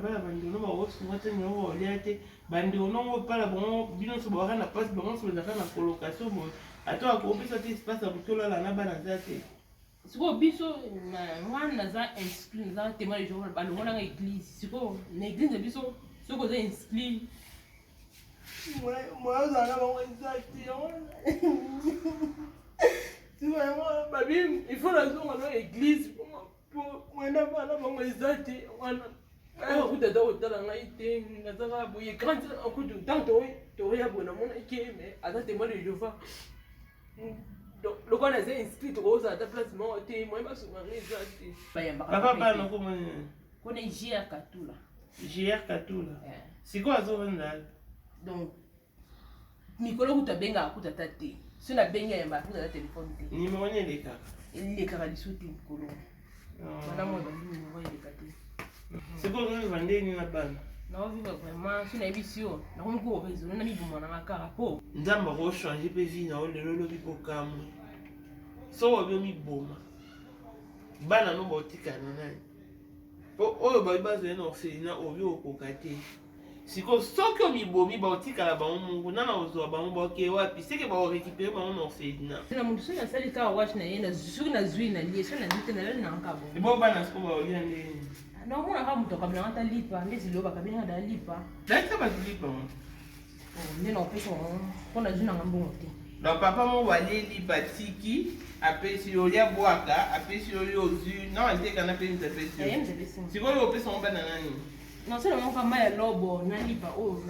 bana bandeko bakosunga te nyongo kolia te bandeko nongo pala bango bino so bawaka na place bango so ezaka na colocation boye ata akopesa te espace ya kotolala na bana za te sikoyo biso wana naza inscrit naza témoin de Jéhovah balongo nanga église sikoyo na église na biso soki oza inscrit moazala na bango eza te babi il faut nazonga na église po mwana bana bango eza te wana akuta da otala ngai te nazaka boye grande akutu tant toya boye namona eke mais aza témoin de Jéhovah lokola naza inscrit tokozala ata place moko te moye basonganga eza te papa bana komoni kona JR Katula sikoyo azovanda donc mikolo kuta bengaka kuta ta te so nabengi yamba kuta ta telefone te nimero ni elekaka liso te mikolo bana moyo bandi nimero eleka te sikoyo ozovivre ndeni na bana naovivre vraiment so nayebi sio nakomi koresone na miboma nanga kaka po nzambe akochange mpe vi na yo lelo olobi kokamwe so obi omiboma bana no baotikana nani po oyo babi bazali na orphelina obi okoka te sikoyo soki omibomi baotikala bango mungu nana ozwa bango baoke wapi seke baorécupere bango na orphelina na motu soki nasali kaka washi na ye soki nazwi na lie soki nazwi te nalali nanga bongo ebo bana siko baolia ndeni naomonaka moto akamelanga ata lipa nde zilo bakabenga da lipa data bazilipa mo nde naopesa mpo nazwi nanga mbongo te donc papa mo baleli batiki apesi olia bwaka apesi oyo ozwi na atekana mpe nzi apesi sikoyo opesa ngo bana nani nasala moko mai ya lobo nalipa oyo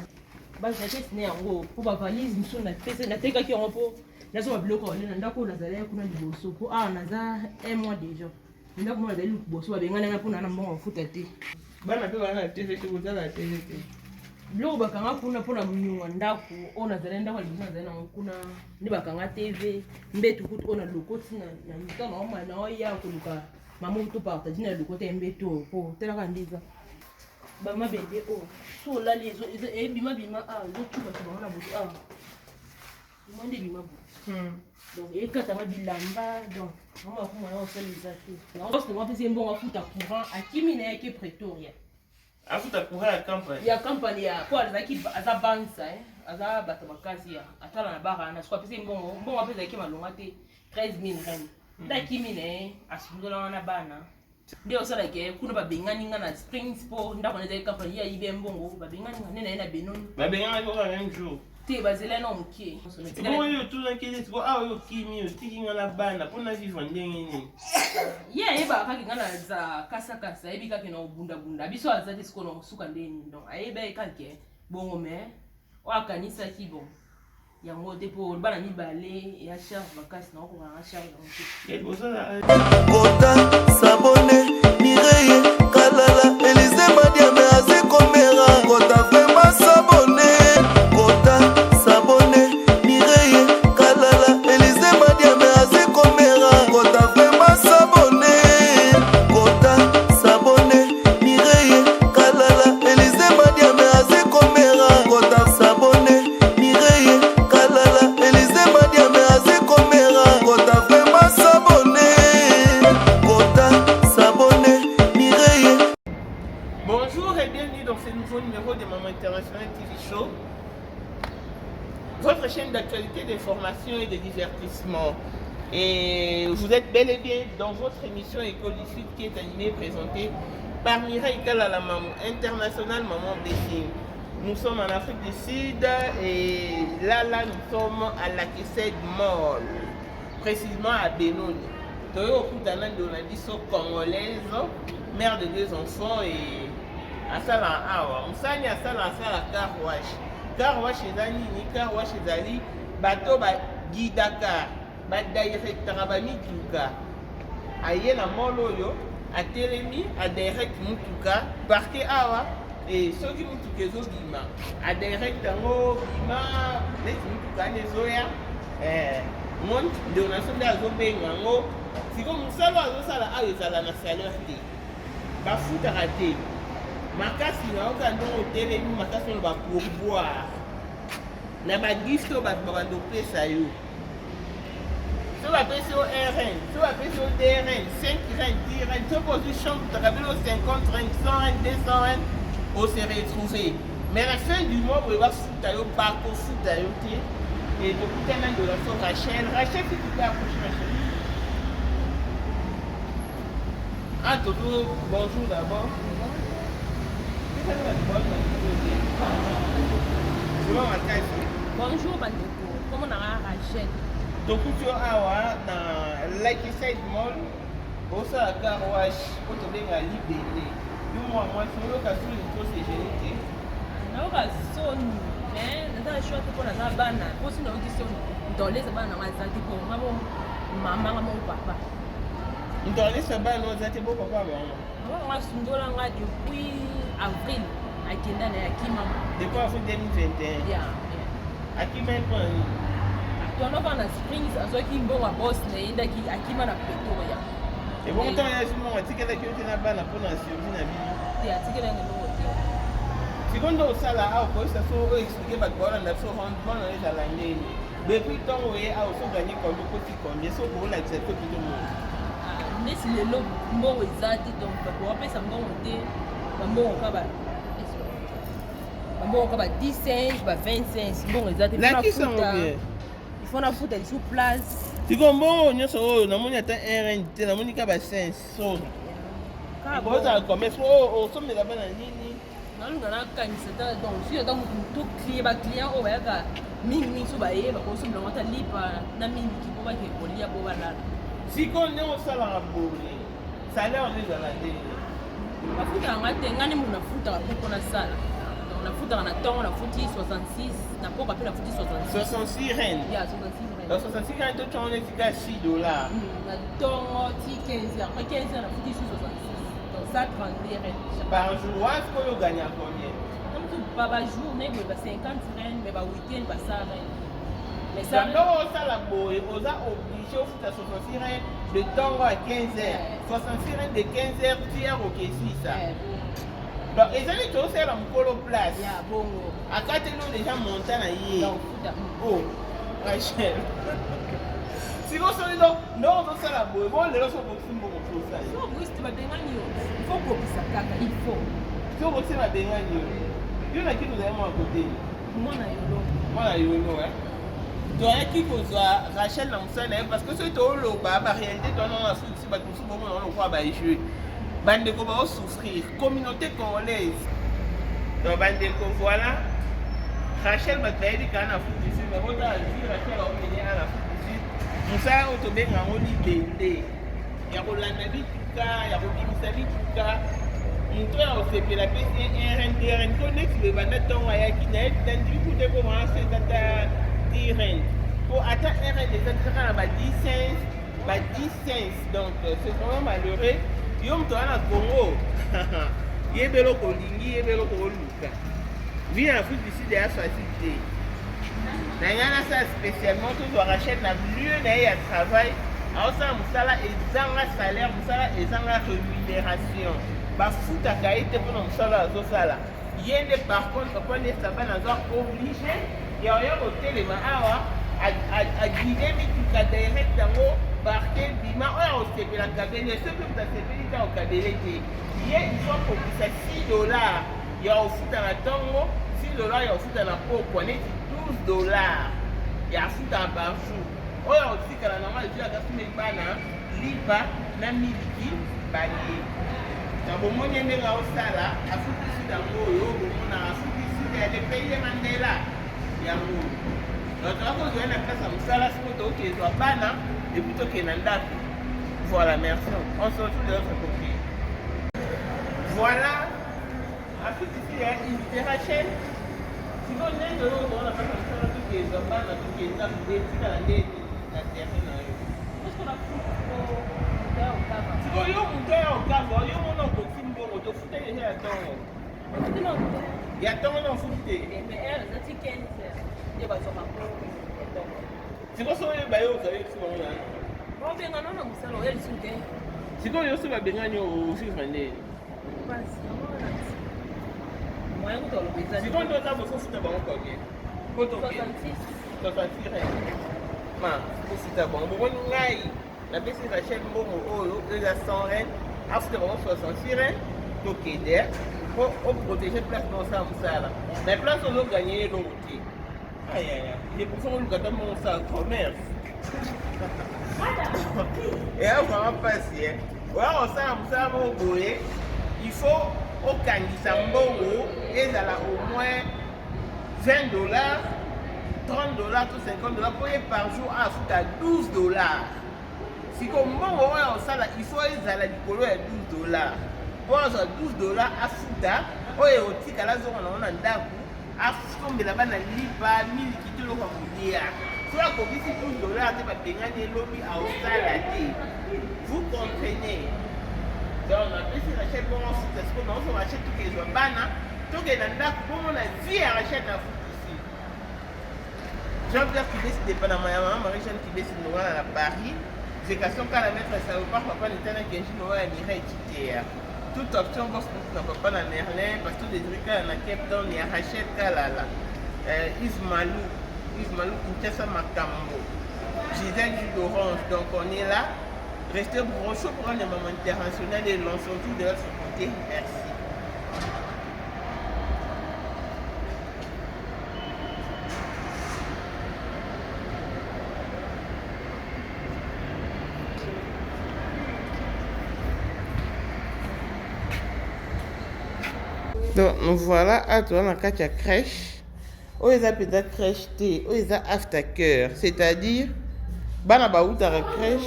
bazakesine yango mpo bavalise mosusu natekaki yango mpo nazwa babiloko ole na ndako oyo nazalaki kuna liboso mpo awa naza 1 mois déjà ndako mo nazali liboso babengananga mpo na mbongo mafuta te bana mpe bana na tv te kozala tv te biloko bakanga kuna mpo na monyunga ndako oyo nazali ndako ya liboso nazali nango kuna nde bakanga tv mbetu kutu oyo na loko ntina na mita na oya koluka mama to partage na loko te mbetu oyo mpo telaka ndiza bamabende oyo so olali ebimabima ezocuba to bango na boto awa bima nde bima boto donc ekatanga bilamba donc bango bakomona osalisa te yango apesi mbongo afuta courant akimi na yake Pretoria afuta courant ya campagne ya po azalaki aza bansa aza bato makasi ya atala na bara na siko apesi mbongo apesi yake malonga te 13,000 rand nde akimi na ye asundolanga na bana nde osalaki kuna babenganinga na Springs po ndako na ezali campagne ya ibe mbongo babenganinga nde na ye na benoni babenganga koka même jour te bazela na mokie oyo otunaki siko awa oyo okimi otikinga na bana mpona vivre ndenge nini ye ayebaka kaki nga naza kasakasa ayebi kaki na obundabunda biso aza te sikoyo na kosuka ndeni donc ayebi kaki bongo mais oyo akanisaki bon yango te mpo bana mibale ya charge makasi na okokanga charge yango te Kota Sabone Mireye Kalala Elize Madiame Azekomera Kota vraiment Sabone Kota Sabone Mireye Kalala Elize Madiame Azekomera Kota vraiment Sabone Kota Sabone Mireye Kalala Elize Madiame Azekomera Kota Sabone Mireye Kalala Elize Madiame Azekomera Kota vraiment Sabone Kota Sabone Mireye. Bonjour et bienvenue dans ce nouveau numéro de Maman International TV Show, votre chaîne d'actualité, d'information et de divertissement. Et vous êtes bel et bien dans votre émission École du Sud qui est animée et présentée par Mireille Kalala Maman International Maman Blessing. Nous sommes en Afrique du Sud et là nous sommes à la Kessed Mall, précisément à Benoni. Toyo Kutana Donadiso congolaise, mère de 2 enfants et asala awa. Musani asala car wash. Car wash ezali ni car wash ezali bato ba gidaka ba directeur ba mituka. Aye na molo yo atelemi a direct mutuka parquet awa et soki mutuka ezobima a direct yango bima neti mutuka nezoya monde donation nde azobenga yango siko mosala azosala ayo ezala na salaire te bafutaka te makasi na oka ndongo otelemi makasi oyo bapourboire na bagift oyo bato babanda opesa yo so bapesi yo 1 reine so bapesi yo 2 reine 5 reine 10 reine soki ozwi chambre utaka bino 50 reine 100 reine 200 reine on s'est retrouvés. Mais à la fin du mois, on va foutre au parc, au foot à yoté. Et donc, tellement de la façon Rachel. Rachel, si tu peux approcher Rachel. Ah, Toto, bonjour d'abord. Bonjour, Bandeko. Comment on a Rachel? Donc, tu as dans Like Side Mall, au sein de car wash, pour te donner la liberté. Moi, sur l'occasion, il faut se gérer. Non, son, mais dans le choix pour la banane, aussi dans le dans les abanes, on va dire pour maman, mon papa. Dans les sabbats, nous avons été beaucoup papa. Moi, je suis là depuis avril. À Kenda et à Kimam. Depuis avril 2021. Yeah. À Kimam, tu en as dans Springs, à ceux qui vont à Boston, et à Kimam à Pretoria. Et bon, quand il y a ce moment, tu as dit que tu n'as pas la prononciation de la vie. Tu as dit que tu n'as pas la secondo sala au quoi ça soit expliqué par quoi on a fait rendement dans les années. Depuis tant où est à aussi gagner comme le petit combien ça pour l'accepter tout le monde. Nesse le lobo mbo ezati donc pour appeler ça mbo monter mbo kaba mbo kaba 10 cents ba 20 cents mbo ezati la qui sont bien il faut na futa sur place tu comprends nyoso na moni ata RNT na moni kaba 5 so ka bo za commerce o so me la bana nini na lunga na kanisa ta donc si donc tout client o ya ka mingi so ba yeba ko so mlonga ta lipa na mingi ki ko ba ke kolia bo ba la. Si on est au salaire à bourrer, salaire on est à la télé. La foot en matin, on a mon foot à beaucoup na salle. Donc la foot en attend, la foot 66, n'a pas appelé la foot 66. 66 reines. Yeah, 66 reines. Donc 66 reines, tu en es à $6. La temps 15 heures, après 15 heures la foot 66. Donc ça 30 reines. Par jour, est-ce qu'on gagne à combien? Donc pas par journée, mais 50 reines, mais par week-end, pas ça reines. Mais ça non, ça la boue, on a obligé au foot à 66 reines, le temps à 15 heures. 66 reines de 15 heures, tu es au Kessi ça. Donc, ils ont dit que c'est la moucolo place. À 4 ans, les gens montent à y. Oh, Rachel. Si vous savez, non, ça la boue, bon, les gens sont beaucoup pour ça. Non, oui, c'est ma dégagne. Il faut que ça caca, il faut. Il faut que ça dégagne. Il y en a qui nous aiment à côté. Moi, je suis là. Tu as qui que Rachel dans ça parce que c'est tout le bas réalité dans la foot si tout ce moment on voit jouer Bandeko va souffrir communauté congolaise donc Bandeko voilà Rachel va te dire qu'on a foot ici mais on a vu Rachel a emmené à la foot ici nous ça on te met en libéré il y a Rolanda Bituka il y a Robinsa Bituka Montre au CP la PC RNT connect le banaton à Yakinet dans du coup de commencer data pour atteindre des intérêts à 10 cents, donc c'est vraiment malheureux. Yom to ana Congo, yebelo kolingi, yebelo koluka. Viens en foot ici de la facilité. N'ayana ça spécialement, tout doit racheter na lieu d'aller à travail. Alors ça, musala ezanga salaire, musala ezanga rémunération. Ba foot a kaité pour nous musala zosala. Yende par contre, quand les sabbats n'ont obligé. Il y a un hôtel et à guider mais direct dans le barquet bima on a la cabine ce que vous avez dans le cabine il y a une fois pour ça $6 il y a aussi dans la tango $6 il y a aussi dans la peau on est $12 il y a aussi dans par jour on a aussi quand la normal tu as gasté bana lipa na miliki bali dans le monde il y a au sala à foot ici dans le on a foot ici il y a des pays de Mandela yango donc on a une place à musala sikoto qui est bana et plutôt que nandako voilà merci on se retrouve de l'autre côté voilà ensuite ici il y a une Rachel si on est de l'autre on a pas comme ça tout qui est bana tout qui est ça des petits dans les la terre qu'est-ce qu'on a fait si on y a monté au cap on y a mon oncle qui me monte au foot et il y a tant il y a tant on foot mais elle ça c'est quel c'est quoi ça les bailleurs vous savez souvent là bon bien non non ça là elle soutient c'est quoi yo ça bien au chiffre né pas moi on doit le c'est quoi toi ça vous faut foot bon combien 66 ma faut foot bon bon ngai la baisse Rachel Momo oh il a 100 reines after 66 reines donc d'air Pour protéger place dans ça, là. Mais place on a gagné l'autre. Aïe aïe aïe. C'est pour ça qu'on nous attend mon ça commerce. Et là, vraiment passer. Ouais, on s'en va au boé. Il faut au Kangisa Mbongo, et ça a au moins $20, $30, tout $50 pour par jour à foutre à $12. Si comme Mbongo, il faut les à la dicolo à $12. Pour avoir $12 à foutre, au érotique à la zone on a un daku, à foutre là-bas dans l'IPA, 1000 qui te l'ont fait. Si la copie $12, c'est pas payer des lobbies à Australie. Vous comprenez? Donc on a plus rachète pour un foot, parce que non, on rachète tout les bana, tout les nanda, pour on a vie à racheter un foot ici. Jean-Pierre qui décide pas dans ma maman, Marie-Jeanne qui décide de voir à Paris. J'ai question qu'à la mettre ça au parc, papa n'était là qu'un jour à Mireille Titier. Toute option, boss, n'a pas dans Merlin, parce que les trucs à la Cape Town, il y a rachète Kalala. Yves Malou, Kinshasa Makambo, Gisèle Jus d'Orange, donc on est là. Restez branchés pour le moment international et lançons tout de l'autre côté. Merci. Donc nous voilà à toi dans la crèche. Où ils appellent la crèche T, où ils appellent aftercare, c'est-à-dire bana ba ou ta crèche.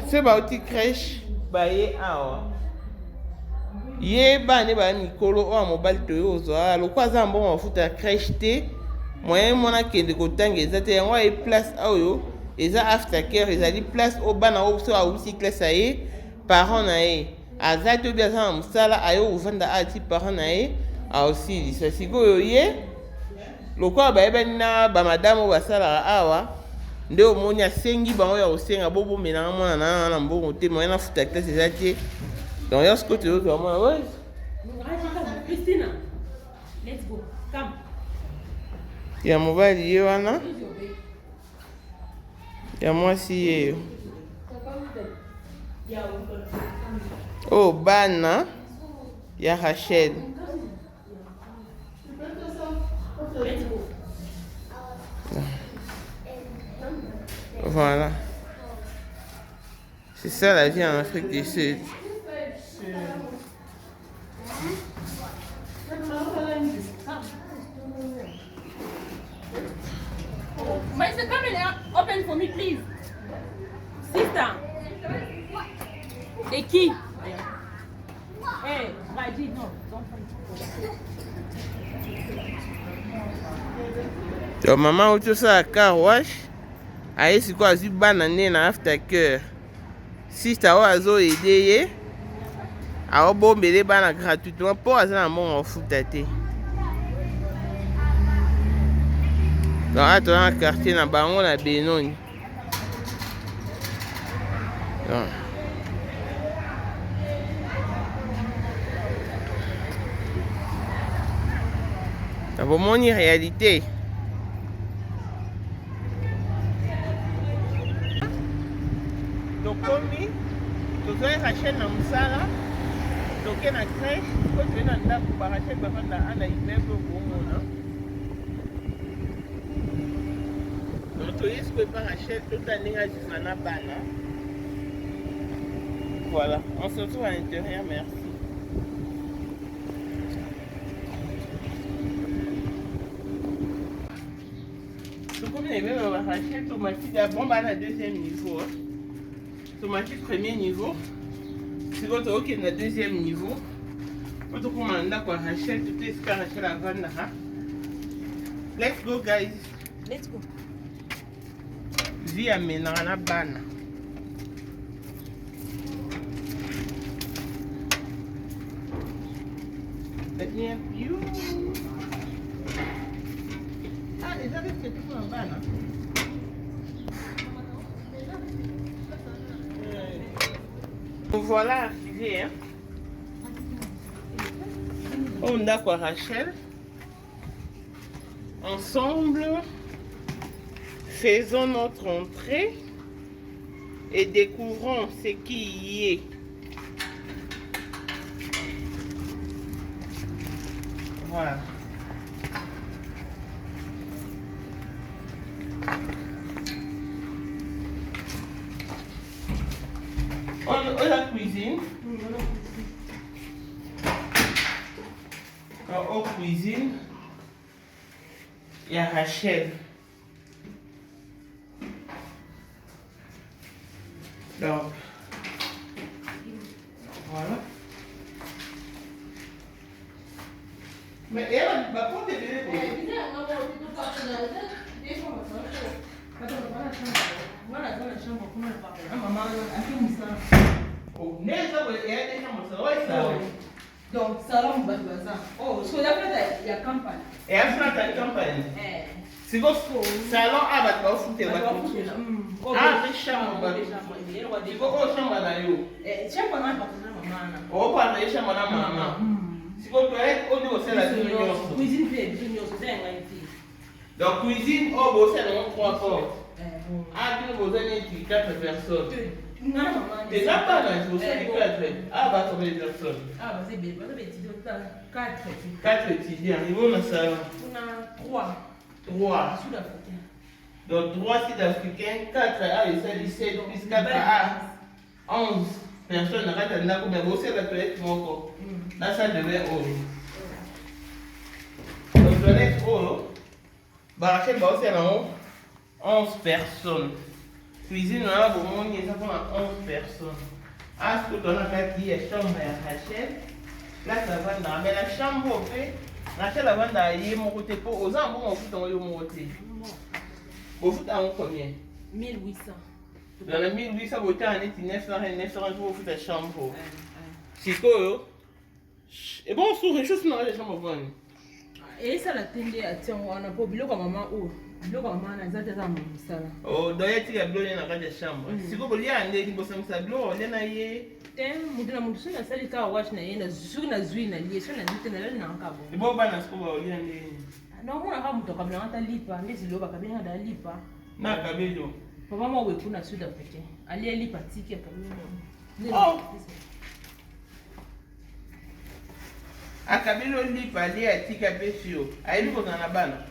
C'est ba outi crèche ba ye awa. Ye ba ne ba Nicolo o mobile to yo zo a lo kwa za mbongo futa crèche T. Moyen mona kende ko tanga ezate yango e place ayo eza aftercare ezali place o bana o so a outi classe aye parents na ye. Azato bien ça musala ayo uvanda ati parents na ye a aussi ça sikoyo ye lokwa ba eba na ba madame basala awa nde omoni asengi bango ya kosenga bobo menanga mwana na mbongo te moyen na futa classe ezati donc ya sikoyo toyoka mwana ouais Christina, let's go. Come. Ya mobali ye wana ya mwasi ye oh bana ya Rachel. Voilà. C'est ça la vie en Afrique du Sud. But the camera open for me, please. Sister. The key. Hey, Raji, no, don't find. Donc maman auto ça à car wash. Aye si quoi zu bana né na aftercare. Sister o azo aider ye. A bombele bana gratuitement pour aza na mon futa te. Donc ato na quartier na bango na Benoni. Donc ça va mon réalité. Donc comme tu dois racheter na musala, donc na crèche, quand tu es dans la pour racheter papa na ana immeuble pour mon. Donc tu es que pas racheter toute l'année à Jisana bana. Voilà, on se retrouve à l'intérieur, merci. On va racheter tomate d'abord à deuxième niveau. Tomate premier niveau. Si vous avez OK na deuxième niveau. Quand on commande quoi racheter tout est ce qu'on racheter la vente là. Let's go guys. Let's go. Via menana bana. Let me help you. Ah, ils avaient fait tout en bas, non? Voilà arrivé, hein? On a quoi, Rachel? Ensemble, faisons notre entrée et découvrons ce qui y est. Voilà. On la cuisine. Quand on cuisine, il y a Rachel. Donc, voilà. Mais elle va prendre des bébés pour donc salon baza oh so ya fata ya campagne et à la campagne c'est bon salon à battre au foot ah mais chambre il faut au chambre là yo chambre na maman oh pas na chambre na maman si vous toilette au niveau c'est la cuisine fait junior c'est un petit donc cuisine au beau c'est dans 3 portes ah bien vous avez 4 personnes. Déjà pas là, je vous ai dit 4. Ah, bah, combien de personnes? Ah, bah, c'est bien. Vous avez étudié 4. 4 étudiants. Ils vont dans ça. On a 3. 3. Sud-africains. Donc 3 Sud-Africains, 4 à 17 plus 4 à 11 personnes. Arrête là, mais vous savez la toilette, mon corps. Là, ça devait haut. Donc, toilette haut. Bah, c'est bon, c'est là-haut. 11 personnes. Cuisine, on a beaucoup de monde, ça prend 11 personnes. Ah, ce que tu as dit, la chambre à Rachel. Là, ça va dans mais la chambre au fait. Rachel avant d'aller mon côté pour aux gens, bon, on fout dans le côté. Vous fout en combien? 1800. Dans les 1800, vous êtes en 900, 900, vous fout la chambre. C'est quoi? Et bon, sur les choses, on a les chambres. Et ça, la télé, on a pas oublié comme maman ou. Oh, doya tika blo na kati chambre. Siko bolia ande ki bosa msablo le na ye. Tem mudina mundu suna sali ka wash na yenda zuna zui na liye suna nite na na nkabo. Ibo bana siko ba olia ande. Na muna ka muto kabla ngata lipa ndezi loba kabinga da lipa. Na kabelo. Papa mo we kuna Sud Africain. Ali lipa tiki kabinga. Oh. Akabelo lipa ali atika pesio. Ayiliko na bana.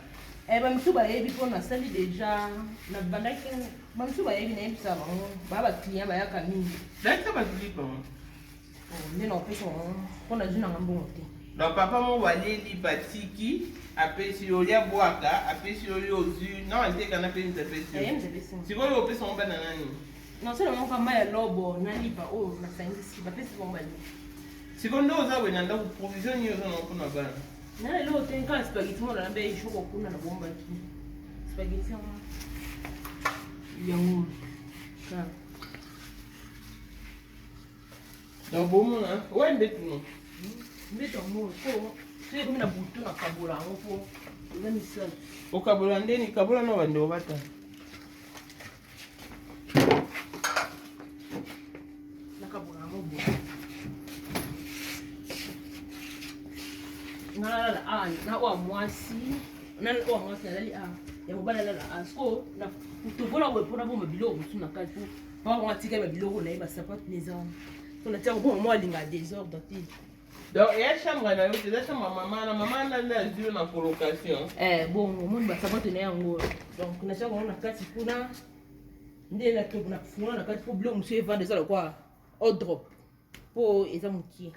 Bamisuba yebi pona sali déjà na bandaki bamisuba yebi na yebisa bango ba client ba yaka mingi data ba lipa ne na pesa pona jina ngambo te donc papa mo wali lipa tiki apesi olia boaka apesi oli ozu na ante kana pe interprétation siko yo pesa mo bana nani non c'est le mon kamba ya lobo na lipa o na sangisi ba pesa mo bali siko ndo za we na ndo provision yo na kuna bana. Nale leo tenka spaghetti mo na be shoko kuna na bomba tu. Spaghetti yango. Ka. Donc bon mon hein. Ouais mbet non. Mbet mo ko. C'est comme na butu na kabula ngo po. Ina misal. O kabula ndeni kabula no bando bata. Na kabula ngo bo. Na wa mwasi na wa mwasi na lali ya mobala la asko na kutovola we pona bo mabilo musu na kati pa wa tika mabilo na iba sapot neza to na tia ko mo linga désordre ti donc ya chambre na yo te chambre maman na ndio na colocation bon mo ba sapot na yango donc na tia ko na kati kuna ndé la to na funa na kati po bilo musu e vendre ça le quoi au drop po eza muki.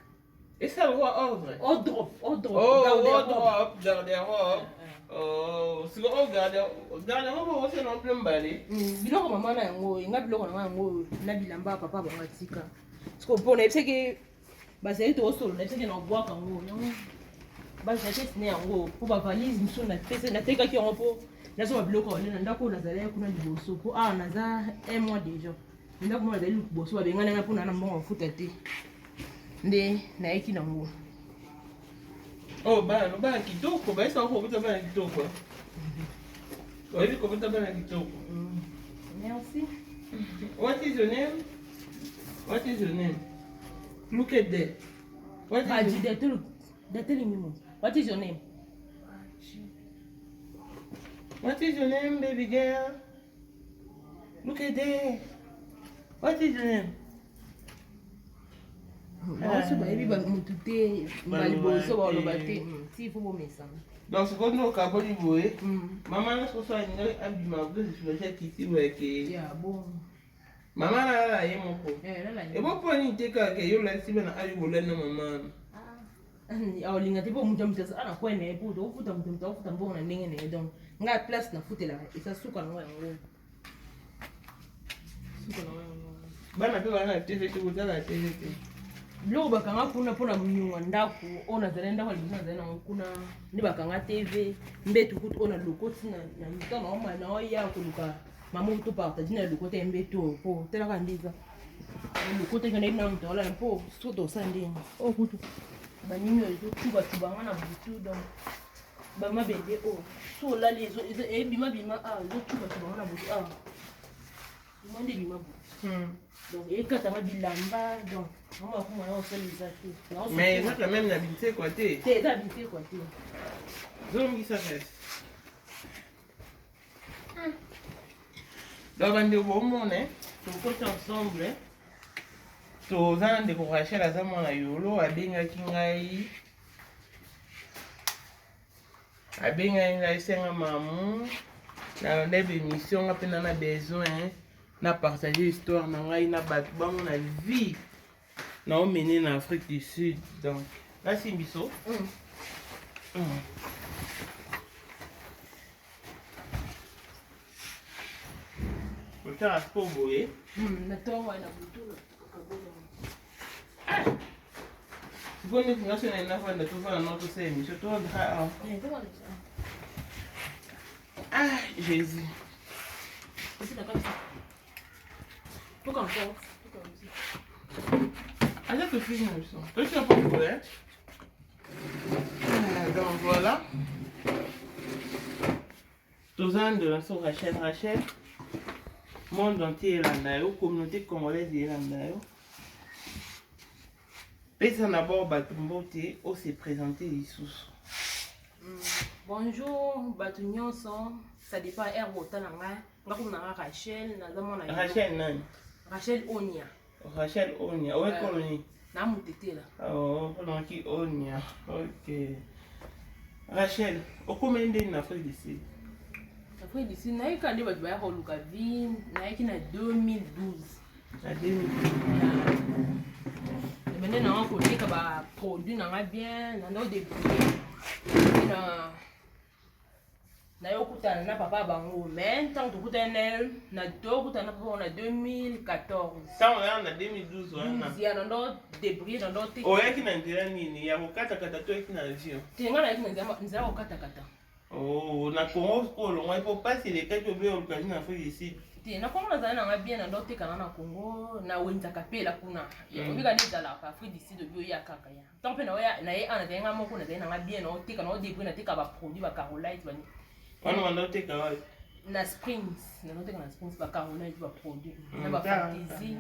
Et ça le voit ordre. Au drop. Oh, au drop, garde-robe. Oh, c'est au garde-robe, c'est non plus emballé. Biloko maman na yango, inga biloko na yango na bilamba papa bango tika. Parce que pour n'être que bah c'est tout solo, n'être que na bois kango. Bah j'ai acheté né yango pour ba valise muso na pesa na teka ki yango po. Na so ba biloko na ndako na zala kuna liboso po na za un mois déjà. Ndako mo na zali liboso ba benga na pona na mbongo futa te. Nde na yeki na ngo. Oh bana kitoko, ba sasa uko bana kitoko. Wewe uko bana kitoko. Merci. What is your name? What is your name? Look at that. What is they're telling me more. What is your name? What is your name, baby girl? Look at that. What is your name? baoso bayebi bamutu te baliboso baoloba te si ifo bomesana. Donc c'est comme nous kaboli boye. Maman na so so alinga abima vous je kiti boye ke. Ya bon. Maman la ye moko. Lala E bo poni te ka ke yo la sibe na ali bola na maman. Aolinga te po mutu mutu ana kwene po to futa mutu mutu futa mbona ndenge ne donc nga place na futela esa suka na yango. Suka na yango. Bana pe wana TV te kutala TV te. Biloko bakanga kuna mpona mnyunga ndako oyo nazali ndako ya libina nazali nango kuna nde bakanga TV mbetu kutu oyo na lokoti na mitano oma na oya koluka mama to partage na lokoti ya mbetu mpo telaka ndiza lokoti kana ibina mutu wala mpo soto sande o kutu banimi ezo tuba nga na butu donc bama bende o so la les e bima zo tuba nga na butu monde bima donc ekatanga bilamba donc maman kuma na osalisa te mais ça quand même n'habité quoi te habité quoi te zongi ça fait donc on est au monde on côté ensemble to zana ndeko Rachel aza mwana yolo abengaki ngai senga mamu na ndebe émission nga pena na besoin na partager histoire na ngai na bato bango na vie na omene na Afrique du Sud donc là c'est biso Otara po boye na tonga na butu Bonne fondation na nafanda to fana notre c'est émission to Jésus allez que film ça toi tu as pas problème donc voilà tous ans de la sœur Rachel monde entier là communauté congolaise là pesa d'abord batumbote on s'est présenté lisusu bonjour bato nyonso ça dépend air botana nga ngakuna Rachel na zamona Rachel nani Rachel Onia owe koloni na mutetela pendant qui Onia ok Rachel okomende na Afrique du Sud Afrique du Sud naika nde bato baya koluka vie naiki na 2012 na 2012 bende na koteka ba produit na bien na ndo débrouiller na yokutana na papa bango mais tant tokutana na tokutana papa na 2014 ça on est en 2012 wana ya ndo débrouiller na ndo te oyaki na ndira nini ya kokata kata to yaki na avion tenga na yaki na nzela kokata kata na Congo polo moi faut pas c'est les cas que bien occasion na Afrique ici te na Congo na nga bien na ndo te kana na Congo na wenza kapela kuna ya obika ni zala ka Afrique du Sud bio ya kaka ya tant pe na ya na ye ana tenga moko na nga bien na te kana débrouiller na te ka ba produit ba Carolite bani wana wandote kawa na Springs na note na Springs ba Carolite ba produit na ba fantasy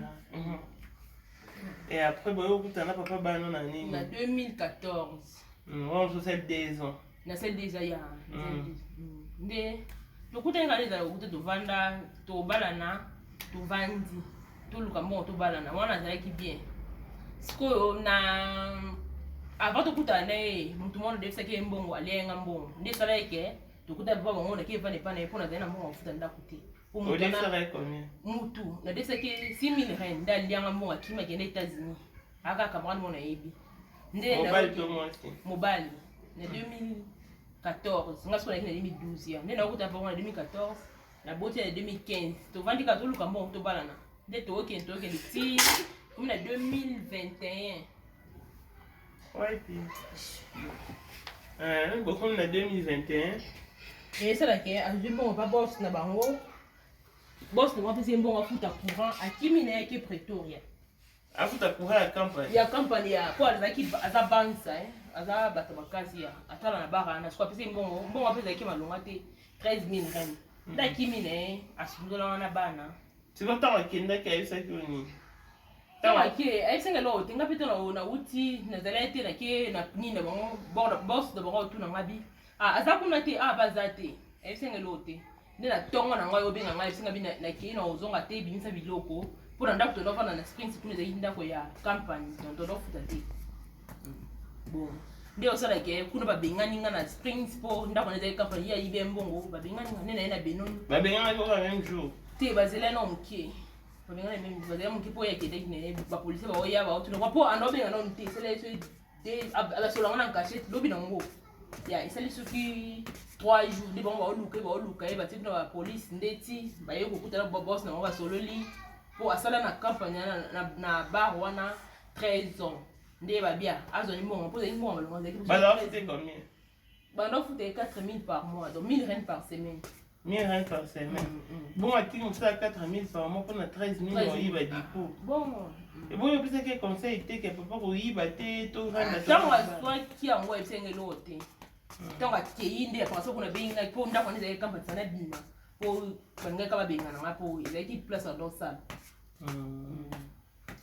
et après boyo kutana papa bano na nini na 2014 on se fait 2 ans na c'est déjà ya nde lokutanga neza ukuti tovanda tobalana tovandi toluka mbongo tobalana wana azalaki bien sikoyo na avant tokutana naye mutu mwana devisaki ye mbongo alienga mbongo nde esala eke tokuta papa bango na kevane pana mpona azali na mbongo afuta ndako te mutu na devisaki 6000 reine nde alianga mbongo akimi akende États-Unis aka camarade mwana yebi nde mobali na 2014 nga sikoyo nakini na 2012 ya nde nakuta bango na 2014 na boti ya 2015 tovandi ka toluka mbongo tobalana nde tokende ti komi na 2021 ouais puis beaucoup na 2021 esalaki azwi mbongo pa boss na bango boss na bango apesi mbongo afuta courant akimi na yaki Pretoria afuta courant ya campagne ya po azalaki aza bansa aza bato makasi ya atala na bara na siko apesi mbongo apesaki malonga te 13000 reine nde akimi na ye asundolanga na bana siko ntango akendaki ayebisaki oni Tamake, ai senga lo tinga pito na uti na zalete na ke na nina bango boss de bango tu na ngabi aza kuna te bazate ai senga lo te ne na tongo na ngayo benga ngai senga bina na ke na ozonga te binisa biloko mpona ndako tondofanda na springs kuna ezalaki ndako ya campagne donc tondofuta te bon nde osalake kuna babengani nga na springs mpo ndako na ezalaki campagne ya yibe mbongo babengani nga nde na ye na benoni babengani kaka même jour te bazela na moke babengani même bazela moke mpo yakendaki na ye bapolisi baoya baotuna mpo andobenga nano te esala so abasolanga na cachette lobi nango ya esali soki 3 jours nde bango baoluka ye batie na bapolisi ndeti baye kokutana babos nango basololi mpo asala na campagne na bar wana 13 ans nde babia azwani mbongo mpo ezali mbongo balongo bazalaki combien bandofuta 4000 par mois donc 1000 rennes par semaine 1000 rennes par semaine bon atiki mosala 4000 par mois mpona 13000 oyiba dipo bon eboyi opesaki conseil te ke papa koyiba te tovanda ntango azwaki yango ebisengeloo te ntango akei nde apanso kuna bengaki mpo ndako wana ezalaki campagne sana bima mpo balingaka babengananga mpo ezalaki place adosala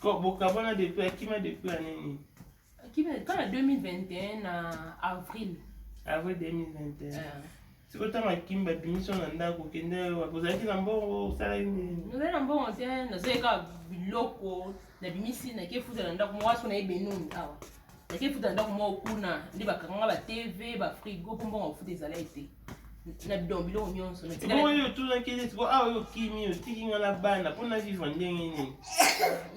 bokabana depuis akima depuis aneni kana 2021 na avril 2021 sikoyo ntango akimi babimiso na ndako okende ozalaki na mbongo osalaki nini nazali na mbongo te nazoyeka biloko nabimisi nakefuta na ndako mwasi na ye benoni awa nakefuta na ndako moko kuna nde bakanganga batv bafrigo mpo mbongo ofuta ezalaki te na bidon biloko nyonso oyo otunaki ete siko awa oyo okimi otiki nga na bana mpona vivre ndenge nini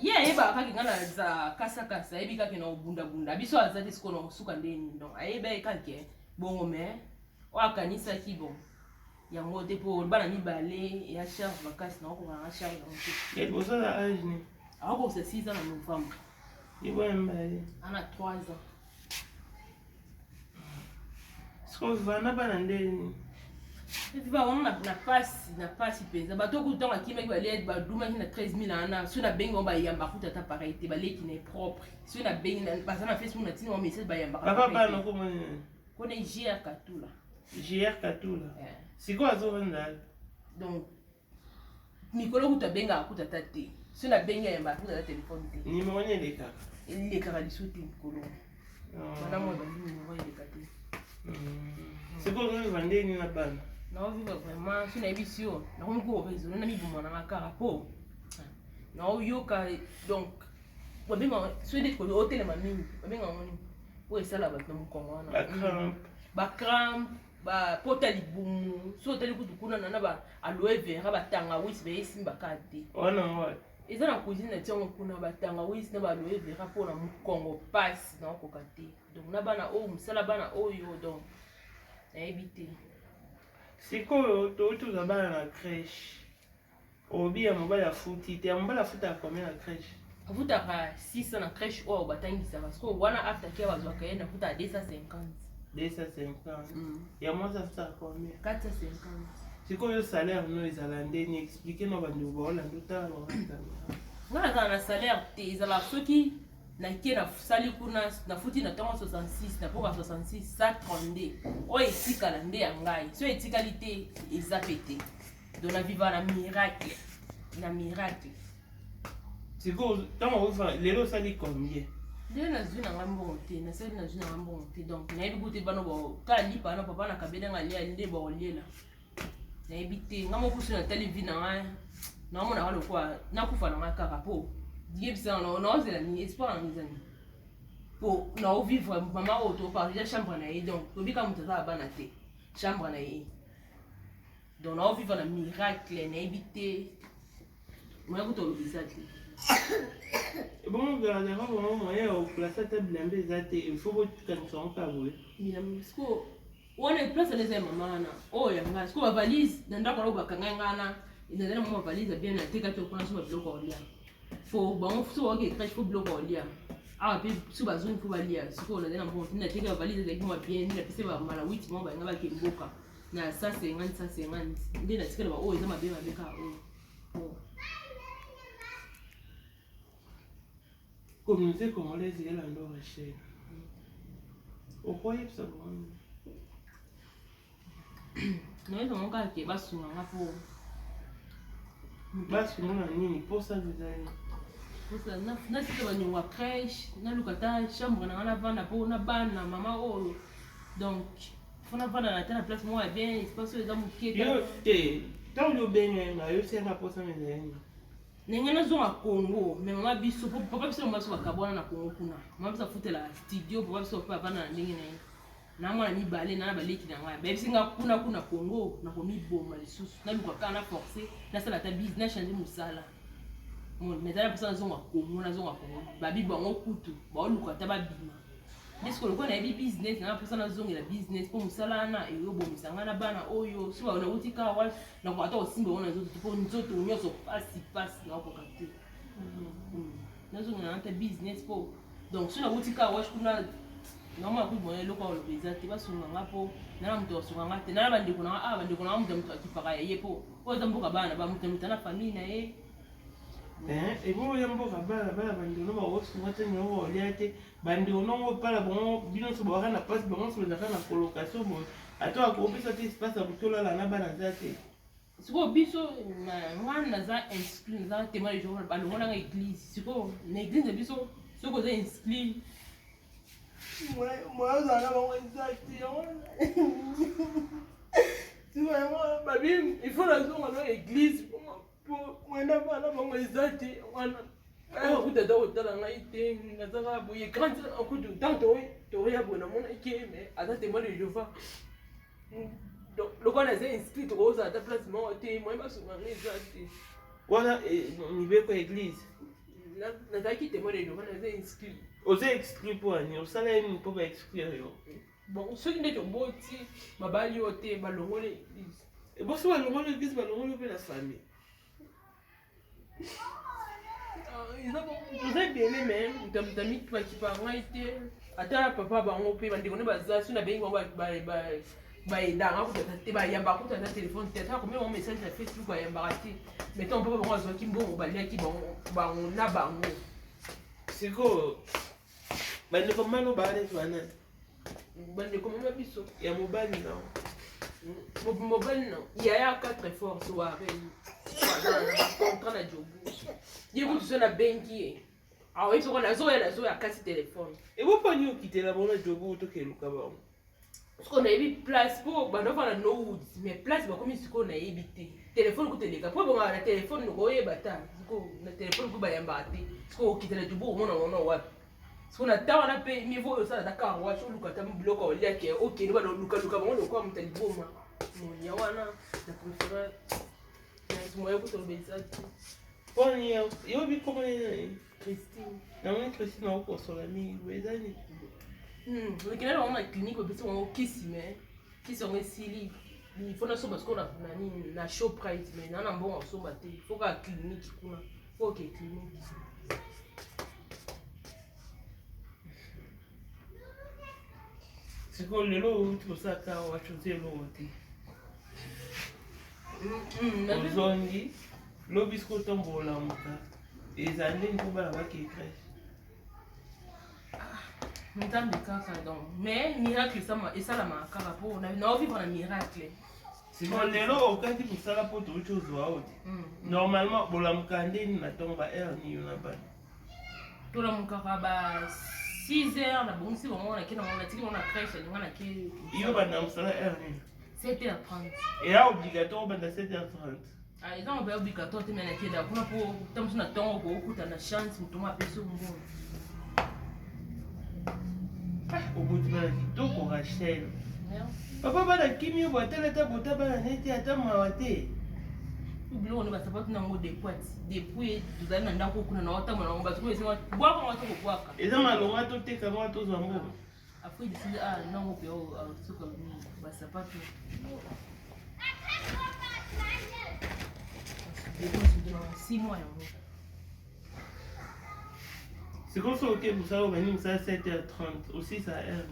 ye ayebaka kaki nga naza kasakasa ayebi kaki na obundabunda biso aza te sikoyo na kosuka ndeni donc ayebi kaki bongo me oyo akanisaki bon yango te mpo bana mibale ya charge makasi nakokokanga charge yango te liboso na age ni akokosa 6 ans na novembre iboya mbale ana 3 ans siko vana bana ndeni viva wana na pasi mpenza bato okutango akimaki balie badumaki na 13000 ana soki nabengi bango bayamba kuta ata pareil te baleki na propre soki nabengi baza na facebook natini bango message bayambaka papa bana okomoni kone jr katula jr katula sikoyo azovanda donc mikolo kuta abengaka kuta ata te soki nabengi ayambaka kuta ata telefone te nimero ni elekaka elekaka liso te mikolo bana mwa bandi nimero eleka te sikoyo ozoviva ndeni na bana naoviva vraiment so nayebi si yo nakomi koresone na mibumananga kaka mpo naoyoka donc babenga so ede otelema mingi babenga ngoni po esala bato na mokongo wana bacrampe bapota libumu so otali kutu kuna na aloe vera batangawisi bayesimbaka te wana eza na cuisine na tiango kuna batangawisi na baloe vera mpo na mokongo pasi naokoka te donc na bana oyo mosala bana oyo donc nayebi te sikoyo toza bana na crèche obi ya mobali afuti te ya mobali afutaka combien na crèche afutaka 600 na crèche oyo batangisaka sikoyo wana after kia bazwaka ye nafutaka 250 ya mwasi afutaka combien 450 sikoyo salaire no ezala ndeni explike no bandeko baolanda otala nga nazala na salaire te ezala soki nakie nasali kuna nafuti na ntango 66 napoka 66 132 oyo etikala nde ya ngai so etikali te eza pe te donc naviva na miracle sikoyo ntango lelo osali combien nde nazwi nanga mbongo te nasali nazwi nanga mbongo te donc nayebi kute bana kala lipa wana papa na kabelanga lia nde baolela nayebi te nga mokusu natali vi nanga naomonaka lokwa nakufa nanga kaka mpo diyebisanga naozela nini espoir nanga eza nini mpo naovivre mama oyo topartager chambre na ye donc tobika moto aza bana te chambre na ye donc naovivre na miracle nayebi te moya kuta olobisa te bongo gardera bongo moyen ya oplace ata bilembe eza te ifo bokanisa ngo ka boye siko wana place eza ya mama wana oyo ya ngai siko bavalise na ndako nao bakangai ngana ezazali mwa bavalise bien natekaki okona so babiloko olia fo bango so baoki ekrèche fo biloko olia awa mpe so bazoni mpo balia sikoyo nazali na mbongo tindi nateki bavalise ezalaki mwa bien ndi napesi bamala 8 mwa balinga bake mboka na 150 nde natikala baoyo eza mabe kaka oyo communauté congolaise elanda orachel okoyebisa bongo nayebi bango kaka ke basunganga mpo basunga nini mposa ezali nasika baniongo ya crèche naluka ata chambre nanga navanda mpo na bana mama oyo donc fo navanda na ata na place moko ya bien espace oyo eza moke yo te ntango obenga yo senga mposa ezali ndenge nazonga Congo mais mama biso papa biso mama biso bakabwana na Congo kuna mama biso afutela studio papa biso pa bana ndenge na ye na mwana mibale na baleki na ngai bebisi nga kuna Congo na komiboma lisusu na luka na forcer na sala ta business na changer musala mais za personne nazonga Congo babi bango kutu ba luka ta babima disco lokona yebi business na personne nazonga la business pour musala na eyo bomisanga na bana oyo so ba na utika wa na kwa ta osimba wana zoto pour nzoto nyoso passe na ko kapte nazonga na ta business pour donc so na utika wa kuna normal ku bona lokwa lo bezate basunga ngapo na mtu osunga ngate na bandi kuna mtu akipaka yeye po oza mboka bana ba mtu na famille na ye et vous voyez mboka bana bandi no ba osunga te no oliate bandi no pala bon bino so ba na passe bon so na kana colocation bon ato akopesa te espace a kutola la na bana zate siko biso mwana za inscrit za témoin de Jéhovah ba lo na église siko na église biso siko za inscrit moi là on tu vois babi il faut la zone dans l'église pour moi na bana bango ezati wana oh utata utala ngaite ngazaka boye quand akudu tanto to ya bona mona ikeme ata témoin de Jéhovah donc le qu'on a inscrit au za ta place moi te moi ba sunga ngezati wana ni be ko église na taki témoin de Jéhovah na inscrit oze exclu pour ani osala ni pour exclure yo bon ceux qui ne sont pas ici babali ote balongole l'église et bon soit balongole l'église balongole pe la famille ils ont bien aimé tamtami kwa kipanga ite ata papa bango pe bandikone bazasu na bengi ba edanga kutata te ba yamba kutata téléphone te ata comme un message na Facebook ba yamba ati mettons papa bango azwaki mbongo baliaki bango na bango siko bande ko mano ba ale twana bande ko mama biso ya mobali na mobali na ya 4 force wa contrat na jobu yego tu na benki awo iso na zo ya kasi téléphone et vous pas nous quitter la bona jobu to ke luka ba parce qu'on a eu place pour bando fa na no woods mais place ba komi siko na ebité téléphone ko teleka po bon na téléphone no ye bata siko na téléphone ko ba yamba te siko quitter la jobu mona wapi siko na tawa na pe niveau yo sala dakar wa cho luka tam bloka o liake OK ni ba luka bango ko mutali boma ya wana na préfère moi ko to bezati poni yo bi comment Christine na moni Christine na ko sola mi wezani le kina na ma clinique au petit on kisi mais qui sont esili il faut na so parce qu'on a na show price mais na bon so baté faut ka clinique kuna faut que clinique c'est quoi le lot tout ça ka wa choisir l'autre ozongi lobi siko tombola muka ezali nkuba ba ki crèche ntambi kaka donc mais miracle ça et ça la makaka po na vivre un miracle siko lelo okati kusala po to chozwa oti normalement bola mukande ni natonga ni yona bana tola mukaka ba 6h na bonsi bongo na kina mona tiki mona crèche ni mona ki iyo bana msala ni 7h30 et là obligatoire bana 7h30 ah ils ont obligatoire te mena kida kuna po tamsu na tongo ko okuta na chance mutuma peso mbongo obuti bana kitoko Rachel papa bana kimi botela ta bota bana neti ata mawa te bilo ne basapatu na ngo depuis tuzali na ndako kuna na wata mwana ngo basiko esema bwaka ngwato ko bwaka eza malonga to teka ngwato zambo après ici non pe o suka ni basapatu si mois yango c'est comme ça ok vous savez venir ça 7h30 aussi ça heure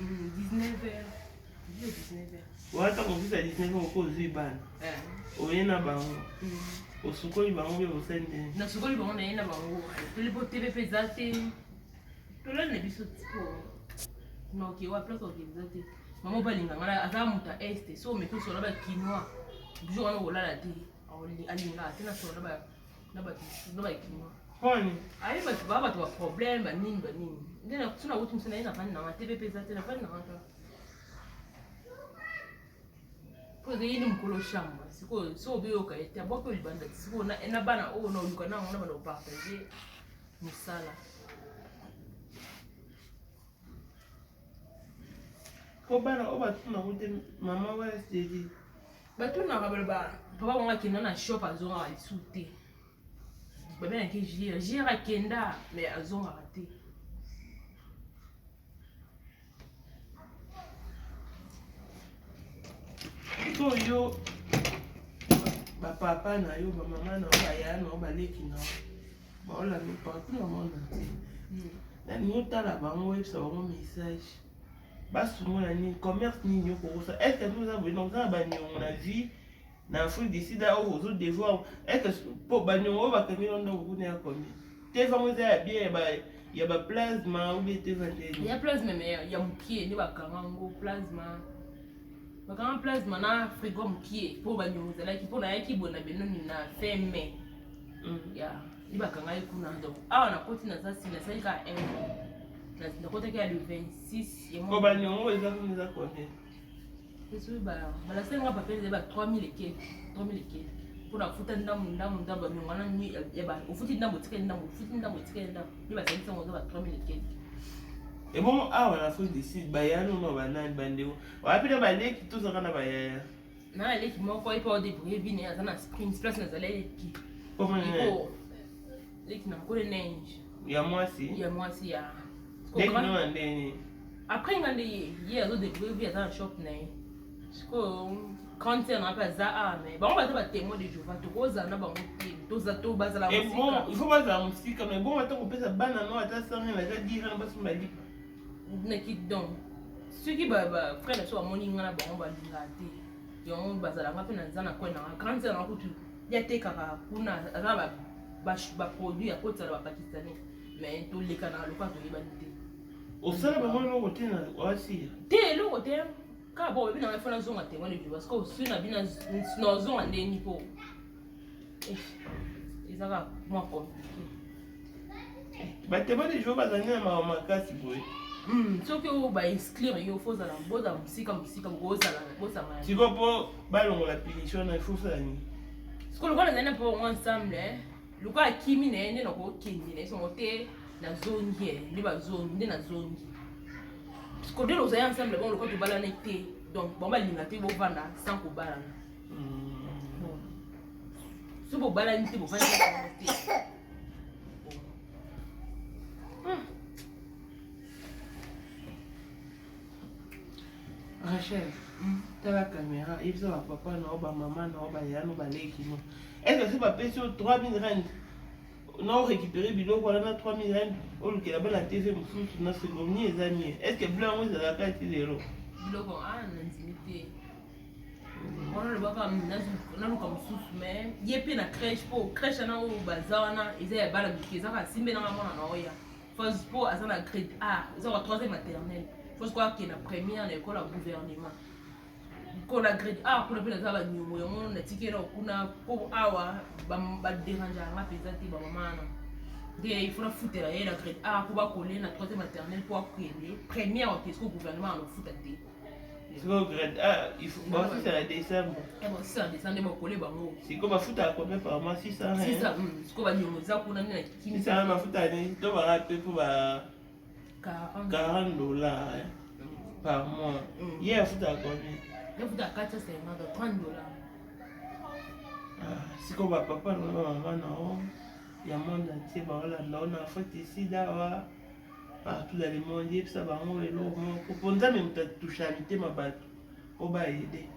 19h wata ko visa 19h ko zibana oyena bango osukoli bango be bosende na sukoli bango na yena bango tuli po tv pesate tola na biso tipo no ki wa place organizate mama balinga ngala aza muta este so me ko sola ba kinwa bijo wana olala te alinga tena sola ba na ba kinwa kwani ayi ba problème ba nini ndena tuna wutu msana ina fani na tv pesate na fani na Koze yini mkolo shamba. Siko so biyo ka ete aboko libanda. Siko na bana o na uluka na ngona bana partager musala. Ko bana o batuna ute mama wa sedi. Batuna ka baba. Papa wanga kenda na shop azonga wa isute. Baba na ke jira kenda mais azonga raté. So yo ba papa na yo ba mama na ba ya na ba leki na ba ola mi partout na monde na ni tala ba ngo websa ba message ba sumo na ni commerce ni yo ko ça est-ce que nous avons donc ça ba ni on a vie na Afrique d'ici là aux autres devoir est-ce que pour ba ni on va que ni on doit vous ne combien te fameux ya bien ba ya ba plasma ou bien te vendre Il y a plasma mais il y a mukie ni bakango plasma. Bakanga plasma na frigo mukie po banyoza like po na yaki bona benoni na femme. Ya, ni bakanga ikuna ndo. Awa na koti na sasa na saika M. Na kota kia le 26 ya ko ba ni on va comme ça combien c'est ba la sema ngapa pele ba 3000 et quelques 3000 et quelques. Pour la futa ndamu ba nyongana ni ya ba ufuti ndamu tikeli ndamu ufuti ndamu tikeli ndamu ni ba sensa ngo ba 3000 et quelques. Et bon, ah, on a fait des sites, Bayano, non, Banan, Bandéo. On a pu le balai qui tout ça, on a baillé. Non, elle est qui m'a encore pas débrouillé, vine, elle a sprint, place, elle est qui. Comment on est? Les qui n'ont pas de neige. Il y a moi aussi. Il y a moi aussi, il y a. Dès que nous on est. Après, il y a des. Il y a d'autres débrouillés, il y a un shop, neige. Parce que quand on n'a pas ça, mais bon, on va te battre témoin de Jéhovah, tu roses, on a pas monté, tout ça, tout bas à la musique. Et bon, il faut pas la musique, mais bon, attends, on peut ça banane, non, attends, ça, rien, là, dire, on va se mettre. Naked donc ceux qui frère so amoni ngana ba on ba lingate yo bazala ngapi na nzana kwa na grande na kutu ya teka ka kuna azaba ba produit ya kota ba pakistanais mais to leka na lokwa to libanité Au sein de mon côté, aussi. te lo côté ka bo bi na fana zonga te wani parce que aussi na bina no zonga ndeni po ezaka moi compliqué Bah, t'es pas des jours, bah, t'as ma casse, boy. Soki o ba inscrire yo faut zala boza musika bozala bozala Tu vois pas ballon la punition il faut ça ni. Ce que le gars n'a pas ensemble le gars kimi ne na ko kindi ne so te na zone hier ni ba zone ni na zone ce que de los ensemble bon le gars to bala na te donc bon ba linga te bo vanda sans ko bala bon so bo bala ni te bo vanda te Rachel, t'as la caméra, il faut papa, non, maman, non, Yann, non. Est-ce que c'est pas payé sur 3000 rand? Non, récupérer bilot, voilà, 3000 rand. Oh, le là-bas, la TV, me fout, na seconde, ni les amis. Est-ce que blanc, oui, ça la carte, il est là? Bilot, ah, l'intimité. On le voit comme mais il y a plein de crèche pour crèche na au bazar na ils ont bala biki ça va simbe na mona na oya faut pour à la grade A ils ont la troisième maternelle faut croire qu'il y a la première à l'école au gouvernement qu'on la grade A pour le za ba nyumo yo na tikera kuna pour awa ba déranger la pesati ba mama na il faut la foutre la grade A pour ba coller la troisième maternelle pour apprendre première au gouvernement le foutre c'est quoi grade A? Il faut voir si c'est la décembre. Eh bon, si c'est la décembre, on coller bango. C'est comme ma foot à combien par mois? 600. 600, c'est comme nous ça pour nous qui. 600 ma foot à ne tu vas rater pour 40 dollars par mois. Hier foot à combien? Le foot à 450 $30. C'est comme ma papa non maman non. Il y a monde entier bah là on a fait ici là partout dans le monde, et ça va mourir l'eau. Pour ça, même tu as touché à l'ité, ma batte. On va aider.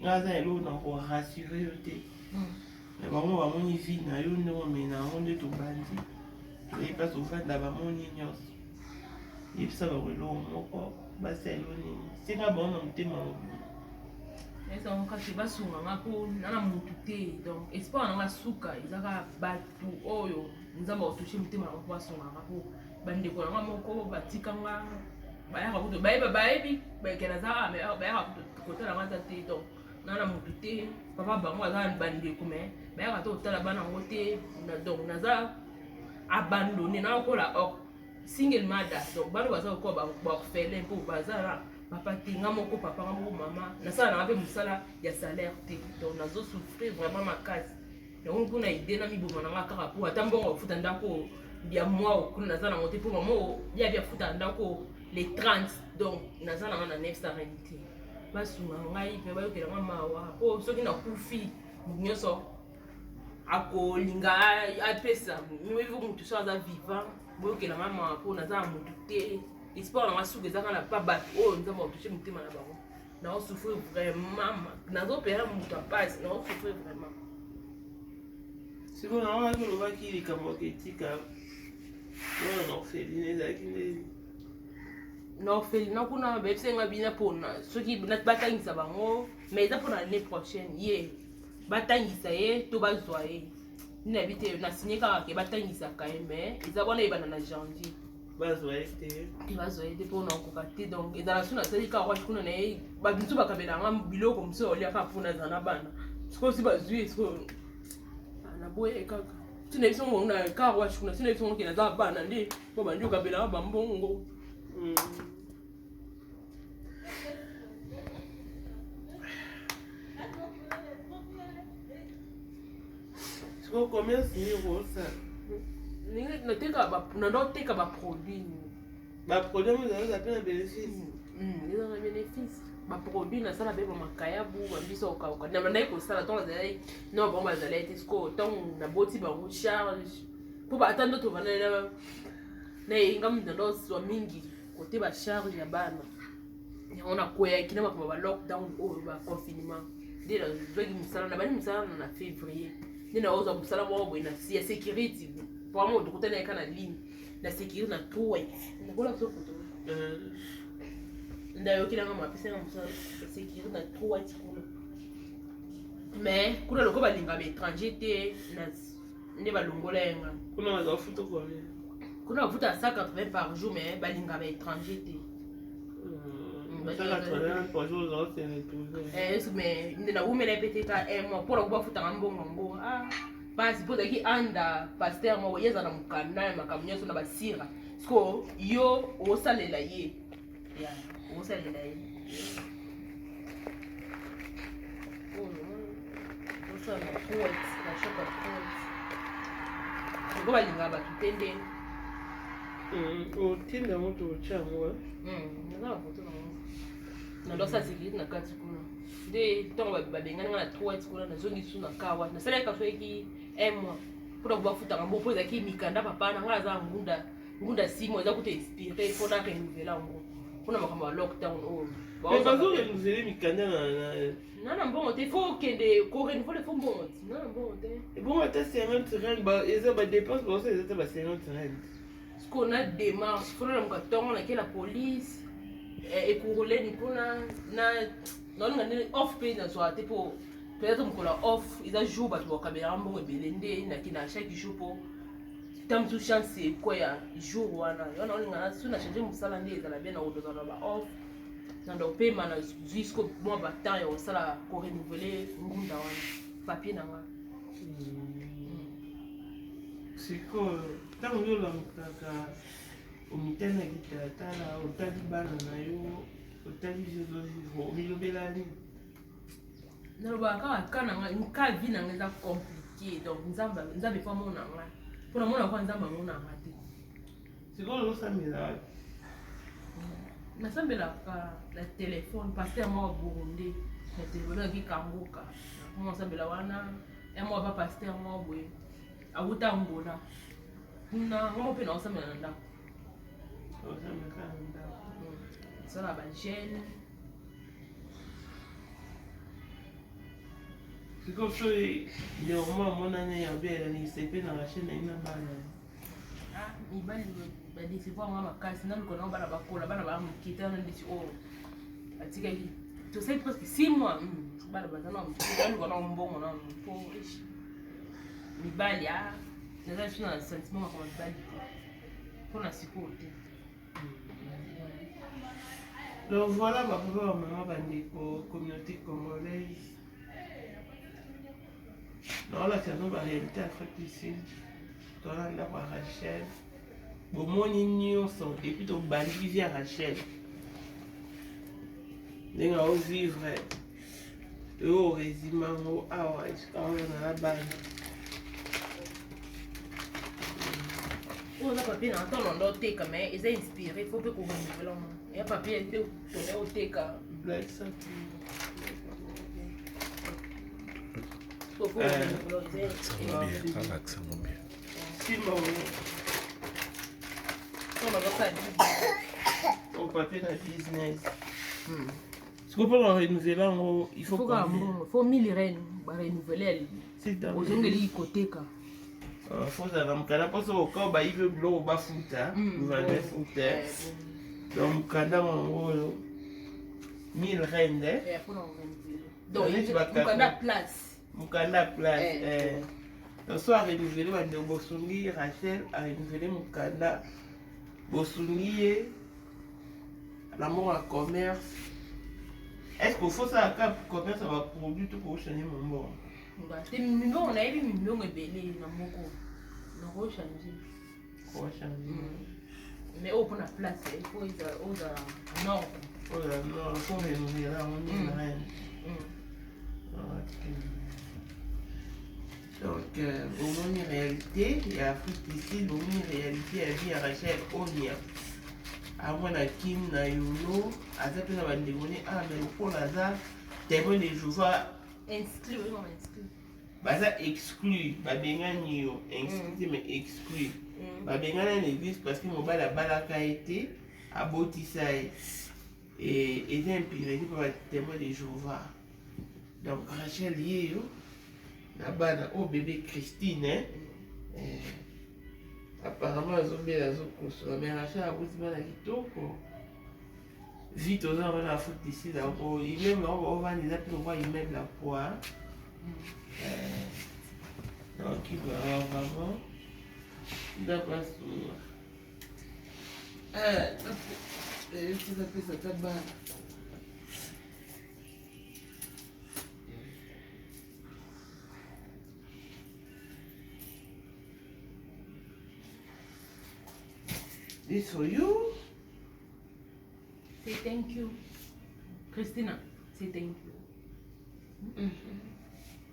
Grâce à l'eau, on va rassurer. Mais on va mon vie, on va on est tout bandit. Et parce qu'au fait, là-bas, mon ignos. Et ça va mourir l'eau. C'est l'eau. C'est un bon homme, t'es mort. Mais ça, on cache pas sur un peu, on a monté. Donc, espoir, on a souka, ils ont battu. Oh, nous avons touché le thème, on va sur un peu. Bande ko nga moko batikanga baya ka kuto bayebi bakela za me baya ka kuto kotala ngata te donc nana mutu te papa bango aza bande ko me baya ka to tala bana ngote na donc naza abandonné na ko la single mother donc bano baza ko ba fele pour bazara papa te nga moko papa nga moko mama nasala nanga mpe mosala ya salaire te donc nazosouffrir vraiment makasi yango mpona ide na miboma nanga kaka po ata mbongo ofuta ndako ya mwa okulu naza nango te mpo mama yabi afuta ndako les 30 donc naza nanga na 900 te basunga ngai mpe bayokelanga mawa po soki nakufi motu nyonso akolinga apesa mivo motu so aza vivant boyokelanga mawa mpo naza na motu te espoir nanga suki ezaka na pa bato oyo nzambe akotushe motema na bango naosouffrir vraiment nazopera moto apasi naosouffrir vraiment sikoyo nango naki olobaki likambo ketika wana na orpheline ezalaki nde na orpheline kuna bayebisenga bina mpona soki batangisa bango mais eza mpona l'année prochaine ye batangisa ye to bazwa ye ninayebi te nasinye kaka ke batangisaka ye mais eza wana yebana na janvier bazwa ye te bazwa ye te mpona okoka te donc ezala so nasali kaka washi kuna na ye babiso bakabelanga biloko mosu oliaka mpona aza na bana sikoyo si bazwi ye sikoyo naboye kaka tina biso ngo na kaka washi kuna tina biso ngo ke naza bana nde mpo bandi okabelanga bambongo sikoyo combien signé kosala nandoteka baproduit baproduit mo ezalaka mpe na bénéfice eza na bénéfice baproduit nasala mpe bamakayabu bambiso okauka nayi kosala ntongo azalai na bango bazalai te sikoyo ntongo naboti bango charge mpo ata ndoto vana nayenga ndandoswa mingi kote bacharge ya bana yango nakweyaki na makambo balockdown oyo baconfinement nde nazwaki mosala na bani mosala na février nde naozwa mosala moko boye ya sécurité vraiment odokutana yaka na ligne na sécurité na trouet nakola biso foto ndayokilanga mapesanga mosala ya sécurité na trouet kuna mais kuna loko balinga baétranger te nde balongola yenga kuna baza bafuta combien kuna bafuta 180 par jour mais balinga baétranger te mais nde naumela pe te ka mois mpona kobafutanga mbongo ngo pasi mpo ozalaki anda paster moko ye eza na mokanda ya makambo nyonso na basira siko yo osalela ye osalela ye osala trouet bashoka trouet oko balingaka bato te nde otinda moto otya yango naza na foto nango nalosala sécurité na kati kuna nde ntongo babengani nga na trouet kuna nazongi su na kawa nasalaki kaso eki un mois mpona kobafutanga mbo mpo ezalaki mikanda papa na ngai aza ngunda 6 mois eza kuta expire mpona renouvela yango mpona makambo ya lockdown oyo bazorenuvele mikanda nana mbongo te fo okende korenuvele fo mbongo ti nana mbongo te ebongo ata 50 rand eza badepense baosa eza ta ba 50 rand siko na démarche fona na mokatongo nakela police ekuruleni mpona naolinga ndeni off mpe nazwaka te mpo peut-être mokola off eza jour bato bakabelaka mbongo ebele nde nakenda chaque jour mpo tamosu chance ekoya jour wana yo naolingana so na change mosala nde ezala bien na kodozana ba off nanda opema na jusqu'au mwa batemps ya kosala korenouveler ngunda wana papier na nga sikoyo ntango yo olamukaka omitanaki talatala otali bana na yo otali omilobela nini nalobaka kaka ka vie nanga eza compliqué donc nzambe fa mona nga mpona mona kwa nzambe amonanga te sikoyo ozosambela nasambelaka na telefone paster moko burundi na telefone aki kangoka nasambela wana moko ba paster moko boye awuta ngola kuna ngomo mpe naosambela na ndako sala bagene sikoyo so néanmoins amonani yabeelanisa mpe na bachaine na ye na bana mibali badesivoir nga makasi naluka nango bana bakola bana bamokita na ndeti oyo batikaki tosali presque 6 mois bana baza na naluka nango mbongo na mpo mibali naza biso na sentiment makoma mibali te mpona sikoyo te donc voilà bapapa bamama bandeko communauté congolaise naolakisa no baréalité afrique du sud toza ndako ya rachel bomoni nyonso depuis tobandi bizi ya rachel ndenge aovivre oyo orésime yango awa esika ozana na bana oza papier na ntango ndo oteka mais eza inspiré fo mpe korenouveler mo ya papier te tone oteka au papier na business sikoyo mpo barenouveler yango il faut 1000 reine barenouveler ozongeli koteka fozala mokanda mposo okao bayibi biloko bafuta buvanda futa donc mokanda yango oyo 1000 rende mokanda place so arenouveler bandeko bosungi Rachel arenouveler mokanda bosungi ye l'amour à commerce. Est-ce qu'il faut ça à commerce ça va produire tout pour changer mon bon? On a eu millions de bébés dans mon corps. On va changer. On va changer. Mais au point de place, il faut être au nord. Oh là là, il faut rénover là, on est une reine. Donc, au moins une réalité, il y a Afrique ici, au moins une réalité, il y a vie à Rachel Onia. Avant la Kim na Yolo, à cette place, on va demander, ah, mais pour Lazare, témoin de Jéhovah. Exclu, oui, on exclut. Bah, ça exclut, bah, bien yo, exclu, mais exclu. Bah, bien en église, parce que mon bas la balaka a été, à Botisaï, et est impiré par le témoin de Jéhovah. Donc, Rachel Yéyo, là-bas, au bébé Christine, hein. Apparemment, elles ont bien la zone. Mais Rachel a beaucoup de kitoko. Vite, on va la foutre ici. Il même on va les appeler, on va y mettre la poire. Donc, il va avoir vraiment. D'après ça. Tu vas faire ça tabac. This for you. Say thank you. Christina, say thank you.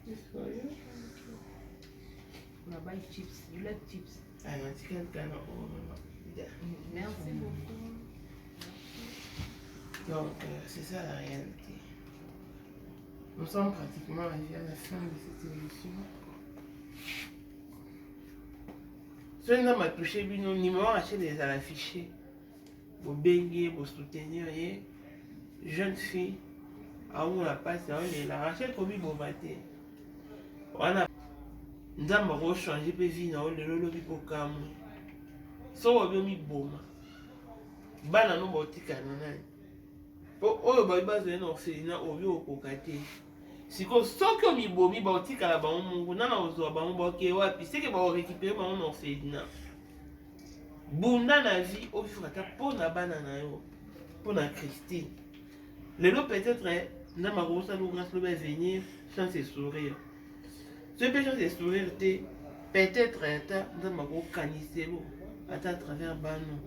This for you. On va buy chips. You like chips? I want to get kind of Merci beaucoup. Donc, c'est ça la réalité. Nous sommes pratiquement arrivés à la fin de cette émission. Si on a touché le numéro, acheter à l'afficher. Pour baigner, pour soutenir les jeunes filles. On a passé, on a racheté comme il matin. On a nous avons changé de vie dans le lobby pour Cameroun. So on a mis boma. Bana no botika nanani. Po oyo ba bazo na orphelinat oyo okokate. Siko soko mi bomi botika la ba mungu nana ozo ba mboke wapi sike ba récupérer ba en orphelinat. Bunda na vie o fukata po na bana na yo. Po na Christine. Lelo peut-être na marosa lo grâce le venir chance et sourire. Ce péché de sourire peut-être dans ma gros canicelo à travers Bano.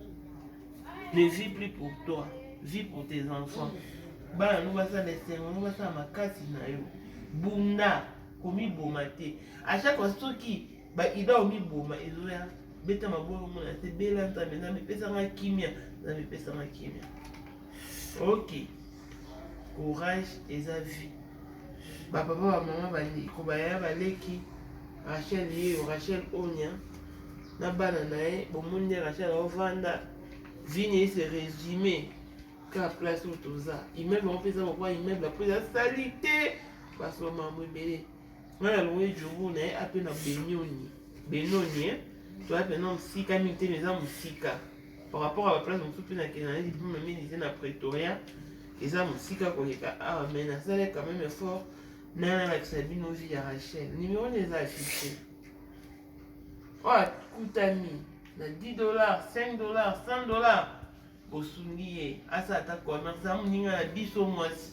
Ne vis plus pour toi, vis pour tes enfants. Bana nous va ça laisser, nous va ça ma casse na yo. Bunda komi bomate. À chaque fois qui ba ida omi boma ezoya beta maboro mona c'est belanta mais na me pesa ma kimia, na me pesa ma kimia. OK. Courage et sa vie. Papa maman bandi kobaya baleki Rachel Yéyo Rachel Onia na bana nae bomundi Rachel ovanda vini se résumé ka place où toza immeuble on fait ça pourquoi immeuble après la salité parce que maman belé moi loin jour nae appena benoni tu as maintenant sika mité les âmes sika par rapport à la place on peut na kenana dit même disait na Pretoria les âmes sika koleka ah mais na ça quand même fort. Nana la Sabine vie à Rachel. Numéro les affichés. Oh, Koutami. Na $10, $5, $100. Au soulier. À ça, ta commerce. Ça m'a la biso moisi.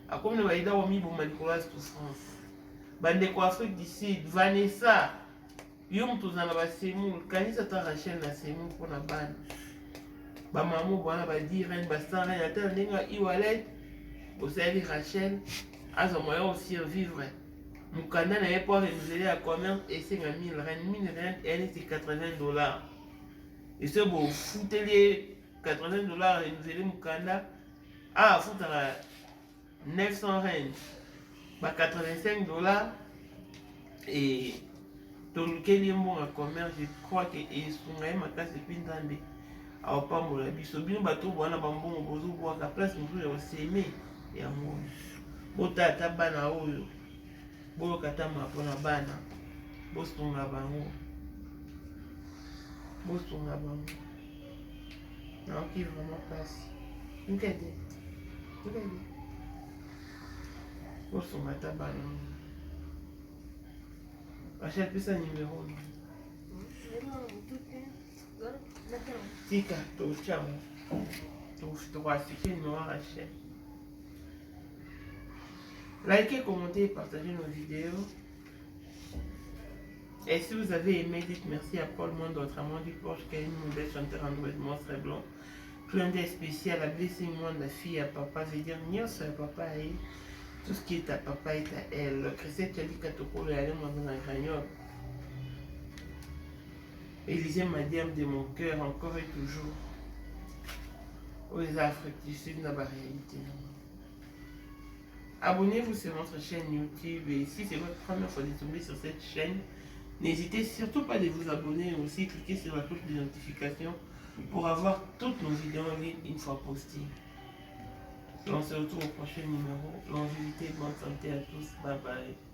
A comme le baïda au mi bon manicolas tout France. Bande ko Afrique d'ici. Vanessa. Yom tous dans la semoule. Kanisa ta Rachel na semoule pour la bande. Ba maman bon ba dire reine ba sans reine. Attends, nenga iwalet. Osali Rachel, à ce moyen aussi vivre. Mon canal n'avait pas renouvelé la commerce et c'est 1000 rand. 1000 rand, elle c'est $80. Et ce beau foutelier $80 renouvelé mon canal. Ah, foutre 900 rand. Bah, $85 et toluquel est bon en commerce. Je crois que et son gagne ma casse depuis d'année. Alors pas mon la biso bien bateau boana bambon bozo bois la place nous je s'aimer et amour. Bota tabana oyo. Bolo katama pona bana. Bostonga bango. Bostonga bango. Non qui vraiment passe. Nkete. Nkete. Bostonga tabana. Achète plus un numéro. Tika, tu chamo. Tu vas assister une noire Rachel. Likez, commentez et partagez nos vidéos. Et si vous avez aimé, dites merci à Paul Monde, autrement dit Porsche, Karim, Moudel, chanteur Android, monstre blanc. Plein d'aide spécial à Blessing Monde, la fille à papa, veut dire Nios à papa et tout ce qui est à papa est à elle. Christelle Tchali Katoko, et allez moi dans la gragnole. Élisée Madiam de mon cœur, encore et toujours. Aux Afriques du Sud, dans la réalité. Abonnez-vous sur notre chaîne YouTube et si c'est votre première fois de tomber sur cette chaîne, n'hésitez surtout pas de vous abonner et aussi cliquer sur la cloche de notification pour avoir toutes nos vidéos en ligne une fois postées. On se retrouve au prochain numéro. Longévité, bonne santé à tous. Bye bye.